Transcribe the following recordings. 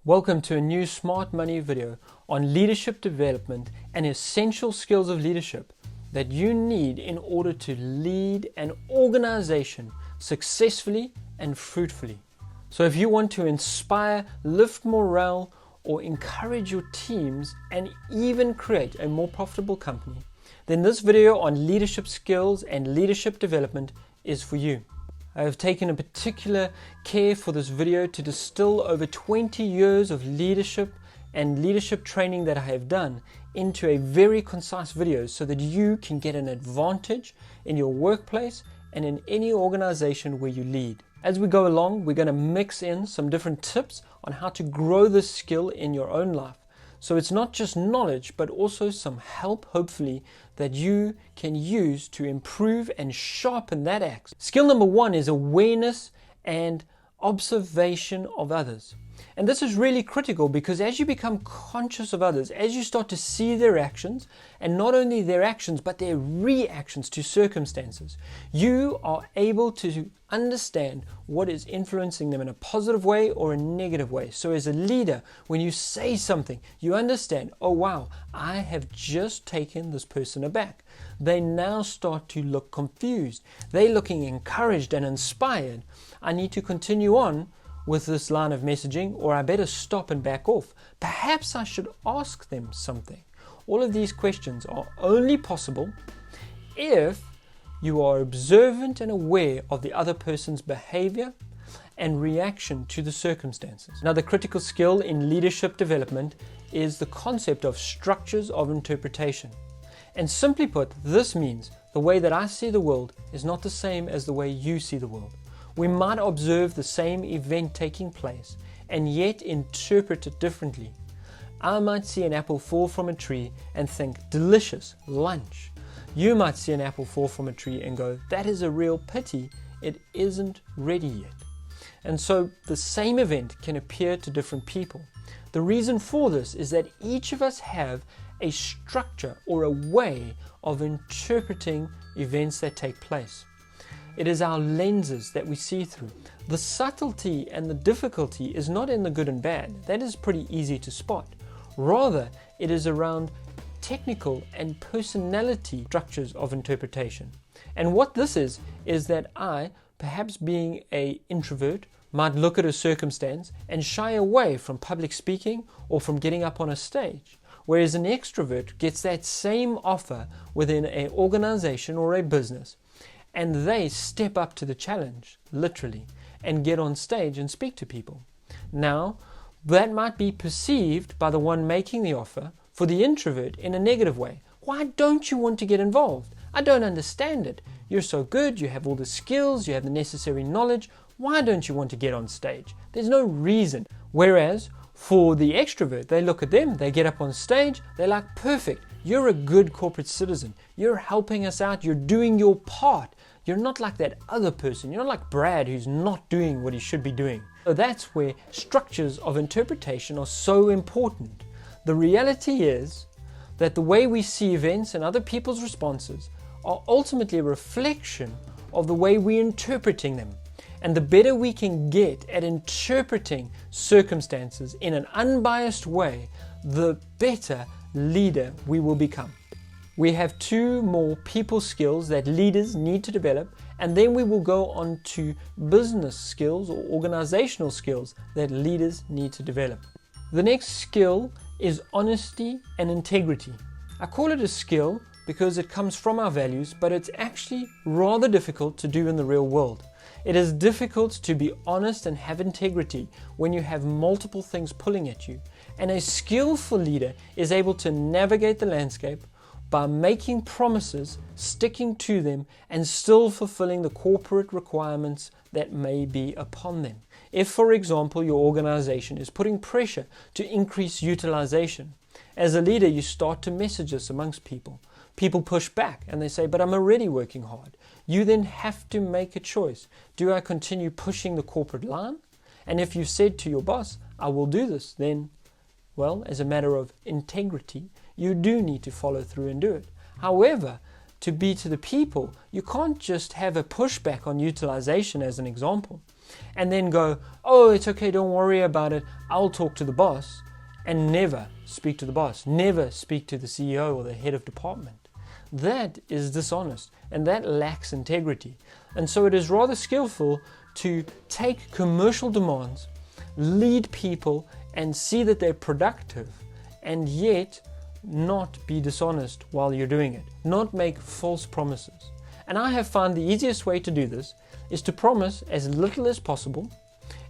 Welcome to a new Smart Money video on leadership development and essential skills of leadership that you need in order to lead an organization successfully and fruitfully. So if you want to inspire, lift morale, or encourage your teams and even create a more profitable company, then this video on leadership skills and leadership development is for you. I have taken a particular care for this video to distill over 20 years of leadership and leadership training that I have done into a very concise video so that you can get an advantage in your workplace and in any organization where you lead. As we go along, we're going to mix in some different tips on how to grow this skill in your own life. So it's not just knowledge, but also some help, hopefully, that you can use to improve and sharpen that axe. Skill number one is awareness and observation of others. And this is really critical because as you become conscious of others, as you start to see their actions, and not only their actions, but their reactions to circumstances, you are able to understand what is influencing them in a positive way or a negative way. So as a leader, when you say something, you understand, oh wow, I have just taken this person aback. They now start to look confused. They're looking encouraged and inspired. I need to continue on with this line of messaging, or I better stop and back off. Perhaps I should ask them something. All of these questions are only possible if you are observant and aware of the other person's behavior and reaction to the circumstances. Another critical skill in leadership development is the concept of structures of interpretation. And simply put, this means the way that I see the world is not the same as the way you see the world. We might observe the same event taking place and yet interpret it differently. I might see an apple fall from a tree and think, delicious, lunch. You might see an apple fall from a tree and go, that is a real pity, it isn't ready yet. And so the same event can appear to different people. The reason for this is that each of us have a structure or a way of interpreting events that take place. It is our lenses that we see through. The subtlety and the difficulty is not in the good and bad. That is pretty easy to spot. Rather, it is around technical and personality structures of interpretation. And what this is that I, perhaps being an introvert, might look at a circumstance and shy away from public speaking or from getting up on a stage. Whereas an extrovert gets that same offer within an organization or a business, and they step up to the challenge, literally, and get on stage and speak to people. Now, that might be perceived by the one making the offer for the introvert in a negative way. Why don't you want to get involved? I don't understand it. You're so good, you have all the skills, you have the necessary knowledge. Why don't you want to get on stage? There's no reason. Whereas for the extrovert, they look at them, they get up on stage, they're like, perfect. You're a good corporate citizen. You're helping us out. You're doing your part. You're not like that other person. You're not like Brad who's not doing what he should be doing. So that's where structures of interpretation are so important. The reality is that the way we see events and other people's responses are ultimately a reflection of the way we're interpreting them. And the better we can get at interpreting circumstances in an unbiased way, the better leader we will become. We have two more people skills that leaders need to develop, and then we will go on to business skills or organizational skills that leaders need to develop. The next skill is honesty and integrity. I call it a skill because it comes from our values, but it's actually rather difficult to do in the real world. It is difficult to be honest and have integrity when you have multiple things pulling at you. And a skillful leader is able to navigate the landscape by making promises, sticking to them, and still fulfilling the corporate requirements that may be upon them. If, for example, your organization is putting pressure to increase utilization, as a leader, you start to message this amongst people. People push back and they say, but I'm already working hard. You then have to make a choice. Do I continue pushing the corporate line? And if you said to your boss, I will do this, then, well, as a matter of integrity, you do need to follow through and do it. However, to be to the people, you can't just have a pushback on utilization as an example. and then go, oh, it's okay, don't worry about it, I'll talk to the boss, and never speak to the boss, never speak to the CEO or the head of department. That is dishonest, and that lacks integrity. And so it is rather skillful to take commercial demands, lead people, and see that they're productive, and yet not be dishonest while you're doing it, not make false promises. And I have found the easiest way to do this is to promise as little as possible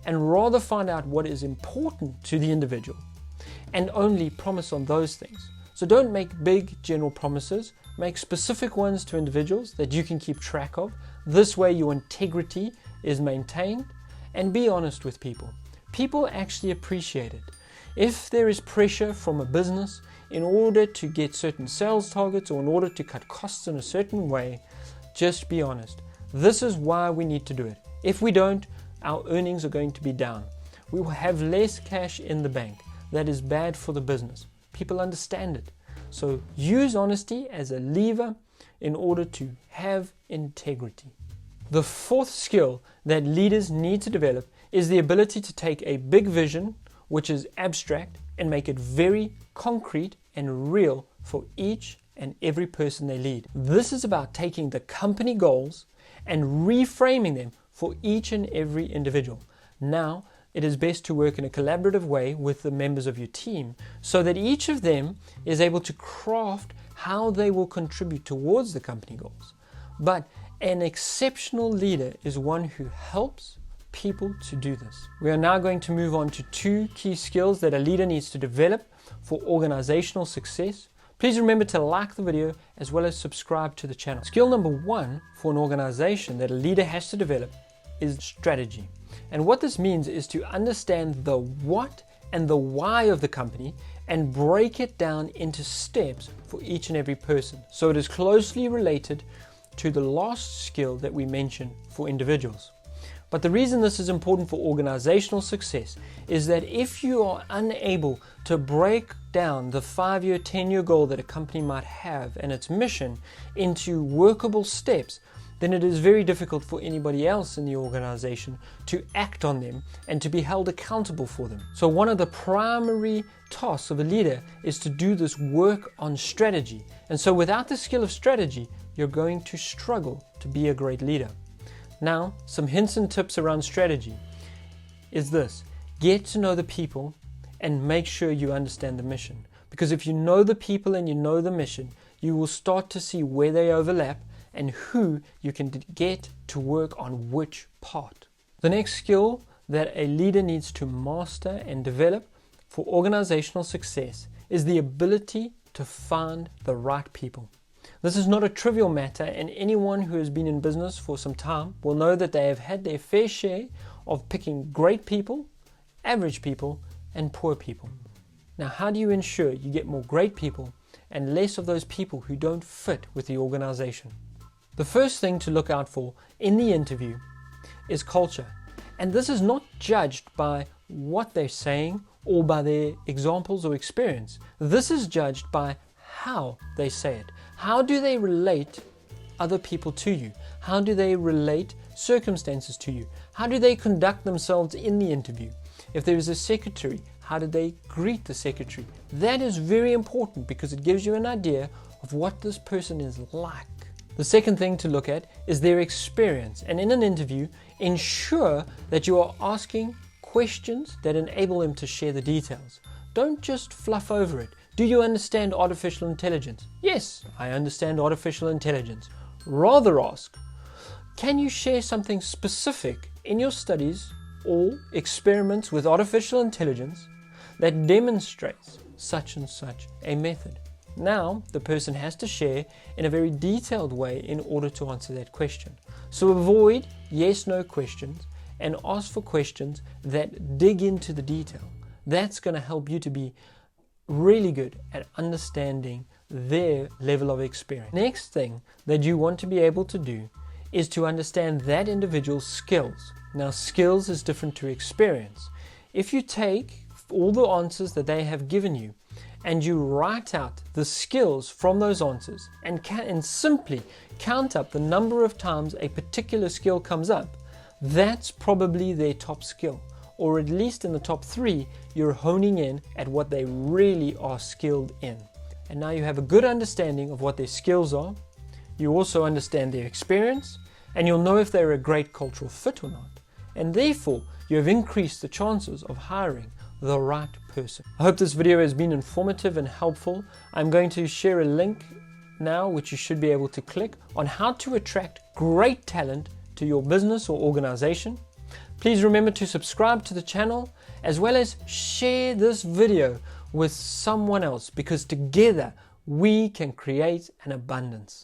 and rather find out what is important to the individual and only promise on those things. So don't make big general promises, make specific ones to individuals that you can keep track of. This way your integrity is maintained, and be honest with people. People actually appreciate it. If there is pressure from a business in order to get certain sales targets or in order to cut costs in a certain way, just be honest. This is why we need to do it. If we don't, our earnings are going to be down. We will have less cash in the bank. That is bad for the business. People understand it. So use honesty as a lever in order to have integrity. The fourth skill that leaders need to develop is the ability to take a big vision, which is abstract, and make it very concrete and real for each and every person they lead. This is about taking the company goals and reframing them for each and every individual. Now, it is best to work in a collaborative way with the members of your team so that each of them is able to craft how they will contribute towards the company goals. But an exceptional leader is one who helps people to do this. We are now going to move on to 2 key skills that a leader needs to develop for organizational success. Please remember to like the video as well as subscribe to the channel. Skill number 1 for an organization that a leader has to develop is strategy. And what this means is to understand the what and the why of the company and break it down into steps for each and every person. So it is closely related to the last skill that we mentioned for individuals. But the reason this is important for organizational success is that if you are unable to break down the 5-year, 10-year goal that a company might have and its mission into workable steps, then it is very difficult for anybody else in the organization to act on them and to be held accountable for them. So one of the primary tasks of a leader is to do this work on strategy. And so without the skill of strategy, you're going to struggle to be a great leader. Now, some hints and tips around strategy is this: get to know the people and make sure you understand the mission. Because if you know the people and you know the mission, you will start to see where they overlap and who you can get to work on which part. The next skill that a leader needs to master and develop for organizational success is the ability to find the right people. This is not a trivial matter, and anyone who has been in business for some time will know that they have had their fair share of picking great people, average people, and poor people. Now, how do you ensure you get more great people and less of those people who don't fit with the organization? The first thing to look out for in the interview is culture. And this is not judged by what they're saying or by their examples or experience. This is judged by how they say it. How do they relate other people to you? How do they relate circumstances to you? How do they conduct themselves in the interview? If there is a secretary, how do they greet the secretary? That is very important because it gives you an idea of what this person is like. The second thing to look at is their experience, and in an interview, ensure that you are asking questions that enable them to share the details. Don't just fluff over it. Do you understand artificial intelligence? Yes, I understand artificial intelligence. Rather ask, can you share something specific in your studies or experiments with artificial intelligence that demonstrates such and such a method? Now, the person has to share in a very detailed way in order to answer that question. So avoid yes-no questions and ask for questions that dig into the detail. That's going to help you to be really good at understanding their level of experience. Next thing that you want to be able to do is to understand that individual's skills. Now, skills is different to experience. If you take all the answers that they have given you and you write out the skills from those answers and simply count up the number of times a particular skill comes up, that's probably their top skill, or at least in the top 3, you're honing in at what they really are skilled in. And now you have a good understanding of what their skills are, you also understand their experience, and you'll know if they're a great cultural fit or not. And therefore, you have increased the chances of hiring the right person. I hope this video has been informative and helpful. I'm going to share a link now, which you should be able to click, on how to attract great talent to your business or organization. Please remember to subscribe to the channel, as well as share this video with someone else, because together we can create an abundance.